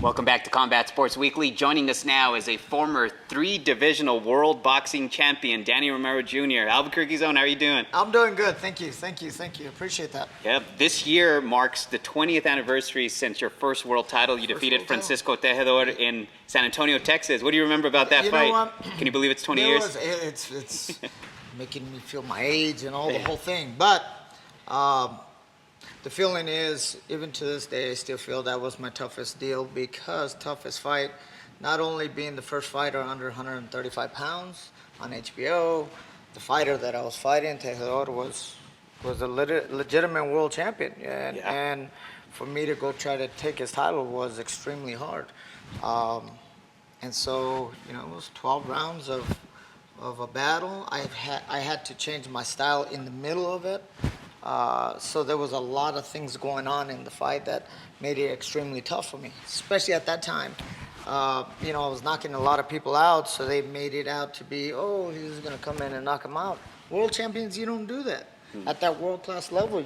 Welcome back to Combat Sports Weekly. Joining us now is a former 3-divisional world boxing champion, Danny Romero Jr. Albuquerque's own, how are you doing? I'm doing good. Thank you. Appreciate that. Yep. This year marks the 20th anniversary since your first world title. You defeated Francisco Tejedor in San Antonio, Texas. What do you remember about that fight? Know what? Can you believe it's 20 years? It's making me feel my age and all the whole thing. But the feeling is, even to this day, I still feel that was my toughest deal, because toughest fight, not only being the first fighter under 135 pounds on HBO, the fighter that I was fighting, Tejedor, was a legitimate world champion. And for me to go try to take his title was extremely hard. And so, it was 12 rounds of a battle. I had to change my style in the middle of it. So there was a lot of things going on in the fight that made it extremely tough for me, especially at that time. I was knocking a lot of people out, so they made it out to be, oh, he's going to come in and knock him out. World champions, you don't do that. At that world-class level,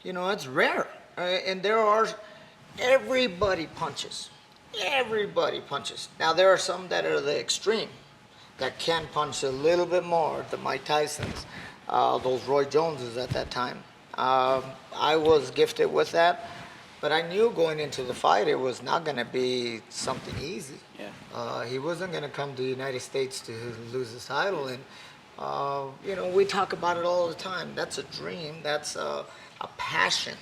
it's rare. And everybody punches. Everybody punches. Now, there are some that are the extreme, that can punch a little bit more, the Mike Tysons. Those Roy Joneses at that time. I was gifted with that, but I knew going into the fight it was not going to be something easy. He wasn't going to come to the United States to lose his title, and we talk about it all the time. That's a dream. That's a passion.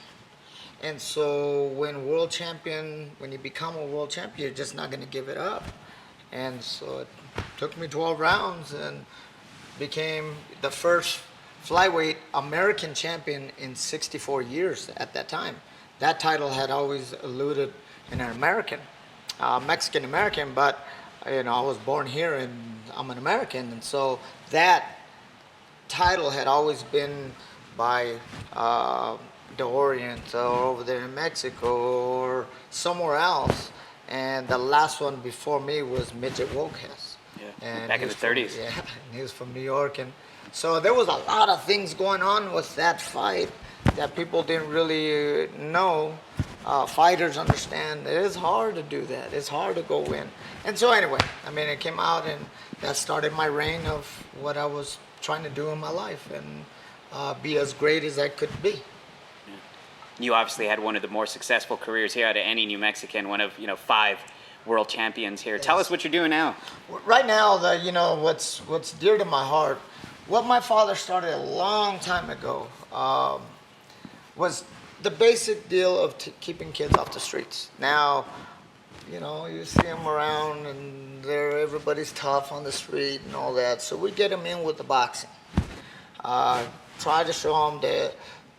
And so when you become a world champion, you're just not going to give it up. And so it took me 12 rounds and became the first flyweight American champion in 64 years at that time. That title had always eluded an American, Mexican American, but I was born here and I'm an American, and so that title had always been by the Orient or over there in Mexico or somewhere else, and the last one before me was Midget Wokas. And back in the 30s. And he was from New York. And so there was a lot of things going on with that fight that people didn't really know. Fighters understand it is hard to do that. It's hard to go win. And so anyway, it came out, and that started my reign of what I was trying to do in my life and be as great as I could be. You obviously had one of the more successful careers here out of any New Mexican, one of 5 world champions here. Tell us what you're doing now. Right now, what's dear to my heart, what my father started a long time ago, was the basic deal of keeping kids off the streets. Now, you see them around and everybody's tough on the street and all that, so we get them in with the boxing. Try to show them the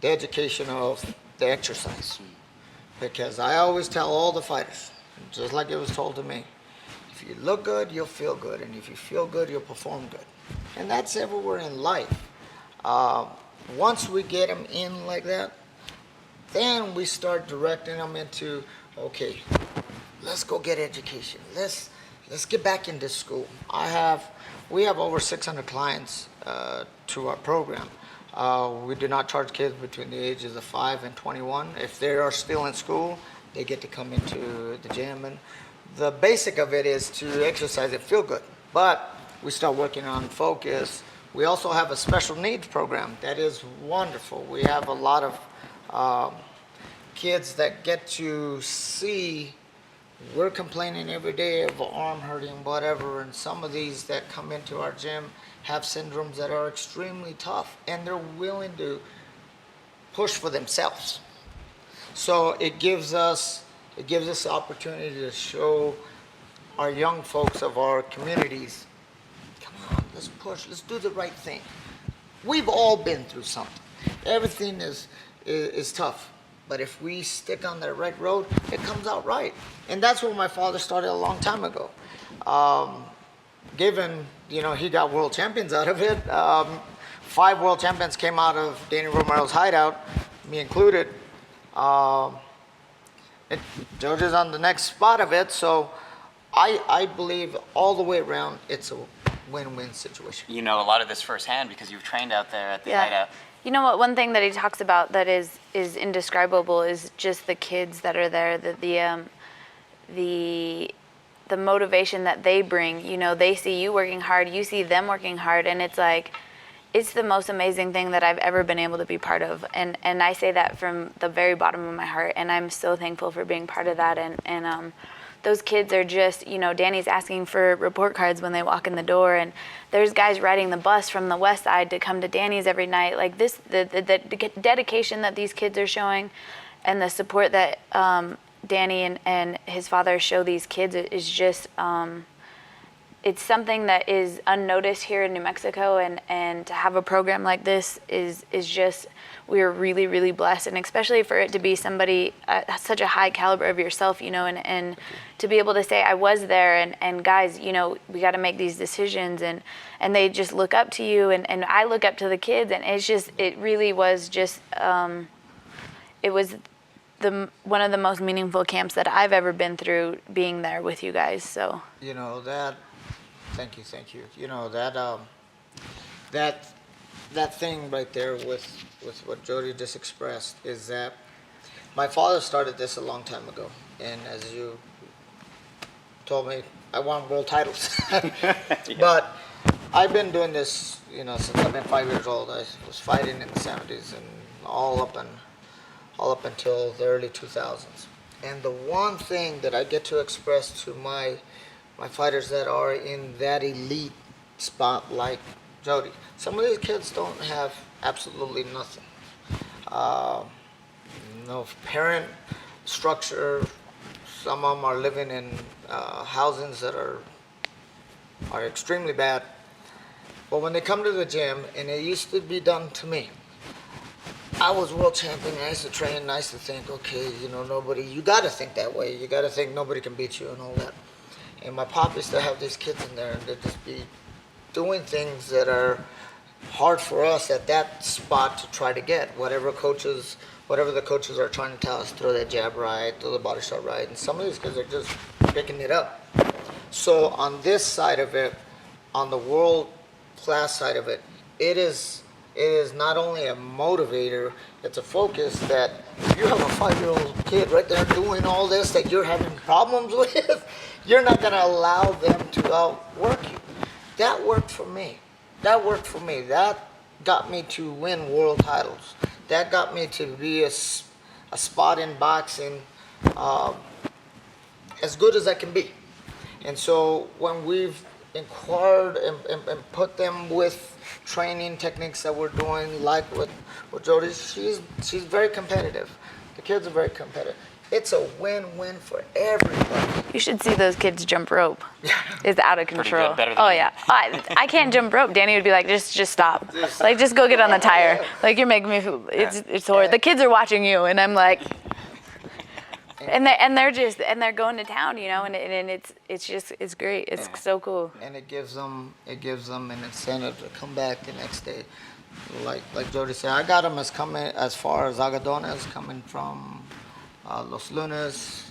education of the exercise. Because I always tell all the fighters, just like it was told to me, if you look good, you'll feel good, and if you feel good, you'll perform good. And that's everywhere in life. Once we get them in like that, then we start directing them into, okay, let's go get education. Let's get back into school. We have over 600 clients to our program. We do not charge kids between the ages of 5 and 21. If they are still in school, they get to come into the gym. And the basic of it is to exercise and feel good. But we start working on focus. We also have a special needs program that is wonderful. We have a lot of kids that get to see, we're complaining every day of arm hurting, whatever, and some of these that come into our gym have syndromes that are extremely tough, and they're willing to push for themselves. So it gives us the opportunity to show our young folks of our communities, come on, let's push, let's do the right thing. We've all been through something. Everything is tough, but if we stick on the right road, it comes out right. And that's what my father started a long time ago. Given, he got world champions out of it. 5 world champions came out of Danny Romero's Hideout, me included. George is on the next spot of it, so I believe all the way around it's a win-win situation. You know a lot of this firsthand because you've trained out there at the Hideout. You know what? One thing that he talks about that is indescribable is just the kids that are there. the motivation that they bring. You know, they see you working hard, you see them working hard, and it's like, it's the most amazing thing that I've ever been able to be part of. And I say that from the very bottom of my heart, and I'm so thankful for being part of that. And those kids are just, you know, Danny's asking for report cards when they walk in the door, and there's guys riding the bus from the west side to come to Danny's every night. Like this, the dedication that these kids are showing and the support that Danny and his father show these kids is just, it's something that is unnoticed here in New Mexico, and to have a program like this is just, we're really, really blessed, and especially for it to be somebody such a high caliber of yourself, you know, and to be able to say, I was there, and guys, you know, we got to make these decisions, and they just look up to you, and I look up to the kids, and it's just, it really was just, it was one of the most meaningful camps that I've ever been through, being there with you guys. So, you know, that, thank you. You know, that thing right there with what Jody just expressed is that my father started this a long time ago, and as you told me, I won world titles. Yeah. But I've been doing this, you know, since I've been 5 years old. I was fighting in the 70s and all up until the early 2000s. And the one thing that I get to express to my fighters that are in that elite spot like Jody, some of these kids don't have absolutely nothing. No parent structure. Some of them are living in housings that are extremely bad. But when they come to the gym, and it used to be done to me, I was world champion, and I used to train, and I used to think, okay, you know, you got to think that way. You got to think nobody can beat you and all that. And my pop used to have these kids in there, and they'd just be doing things that are hard for us at that spot to try to get. Whatever the coaches are trying to tell us, throw that jab right, throw the body shot right, and some of these kids are just picking it up. So on this side of it, on the world class side of it, it is not only a motivator, it's a focus that if you have a 5-year-old kid right there doing all this that you're having problems with, you're not going to allow them to outwork you. That worked for me. That got me to win world titles. That got me to be a spot in boxing as good as I can be. And so when we've inquired and put them with training techniques that we're doing, like with Jody, she's very competitive. The kids are very competitive. It's a win-win for everybody. you should see those kids jump rope. It's out of control. Good, better than Oh me. yeah, I can't jump rope. Danny would be like, just stop. Like, just go get on the tire. Like, you're making me feel. It's horrible. The kids are watching you, and I'm like, and they're going to town, you know, and it's great. It's so cool. And it gives them an incentive to come back the next day. Like Jody said, I got them as far as Agadones, coming from Los Lunas.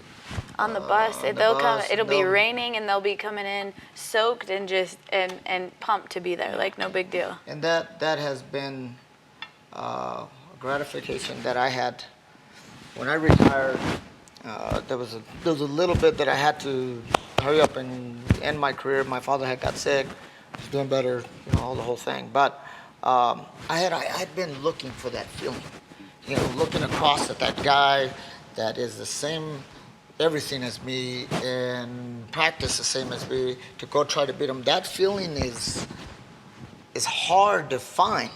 On the bus, on the they'll come. bus, It'll be they'll- raining, and they'll be coming in soaked and just and pumped to be there. Like, no big deal. And that has been a gratification that I had when I retired. There was a little bit that I had to hurry up and end my career. My father had got sick, was doing better, you know, the whole thing. But I'd been looking for that feeling, you know, looking across at that guy that is the same everything as me and practice the same as me, to go try to beat him. That feeling is hard to find.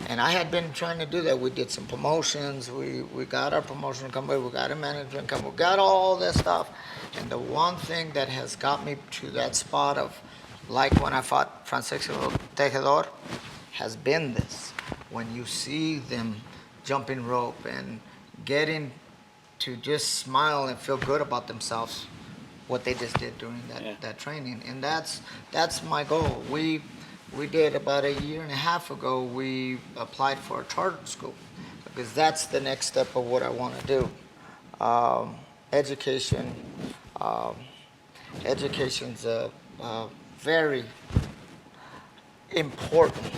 And I had been trying to do that. We did some promotions. We got our promotion company. We got a management company. We got all that stuff. And the one thing that has got me to that spot of, like when I fought Francisco Tejedor, has been this. When you see them jumping rope and getting to just smile and feel good about themselves, what they just did during that training. And that's my goal. We did about a year and a half ago, we applied for a charter school, because that's the next step of what I want to do. Education's a very important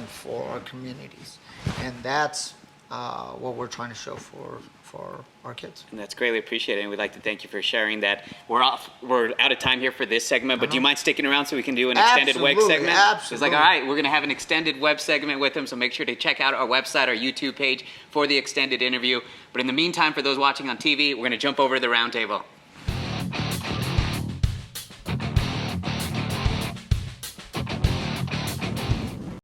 for our communities. And that's what we're trying to show for our kids. And that's greatly appreciated, and we'd like to thank you for sharing that. We're out of time here for this segment, but do you mind sticking around so we can do an extended web segment? Absolutely. It's like, all right, we're going to have an extended web segment with him, so make sure to check out our website, our YouTube page for the extended interview. But in the meantime, for those watching on TV, we're going to jump over to the round table.